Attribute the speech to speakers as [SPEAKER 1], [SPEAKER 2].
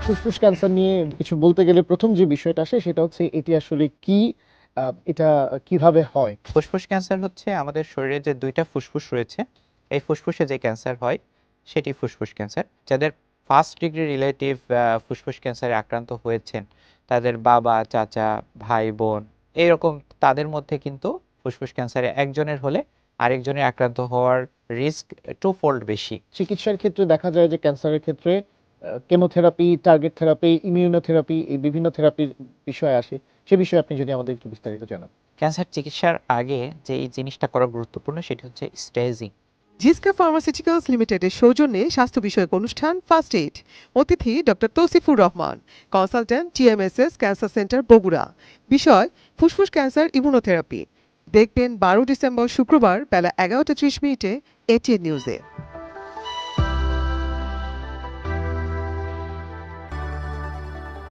[SPEAKER 1] ফুসফুস ক্যান্সার নিয়ে কিছু বলতে গেলে প্রথম যে বিষয়টা আসে সেটা হচ্ছে এটি আসলে কি, এটা কিভাবে হয়?
[SPEAKER 2] ফুসফুস ক্যান্সার হচ্ছে আমাদের শরীরে যে দুইটা ফুসফুস রয়েছে, এই ফুসফুসে যে ক্যান্সার হয় সেটি ফুসফুস ক্যান্সার। যাদের ফার্স্ট ডিগ্রি রিলেটিভ ফুসফুস ক্যান্সারে আক্রান্ত হয়েছেন, তাদের বাবা, চাচা, ভাই, বোন এরকম তাদের মধ্যে কিন্তু ফুসফুস ক্যান্সারে একজনের হলে আরেকজনের আক্রান্ত হওয়ার রিস্ক টু ফোল্ড বেশি।
[SPEAKER 1] চিকিৎসার ক্ষেত্রে দেখা যায় যে ক্যান্সারের ক্ষেত্রে কেমোথেরাপি, টার্গেট থেরাপি, ইমিউনোথেরাপি এই বিভিন্ন থেরাপির বিষয় আসে। সে বিষয়ে আপনি যদি আমাদের একটু বিস্তারিত জানান।
[SPEAKER 2] ক্যান্সার চিকিৎসার আগে যে এই জিনিসটা করা গুরুত্বপূর্ণ সেটি হচ্ছে স্টেজিং।
[SPEAKER 3] জিসকা ফার্মাসিউটিক্যালস লিমিটেডের সৌজন্যে স্বাস্থ্য বিষয়ক অনুষ্ঠান ফার্স্ট এইড। অতিথি doctor Tousifur Rahman, consultant TMSS cancer centre Bogura. বিষয় ফুসফুস ক্যান্সার ইমিউনোথেরাপি। দেখবেন 12 ডিসেম্বর শুক্রবার বেলা 11টা 30 মিনিটে এটিএন নিউজে।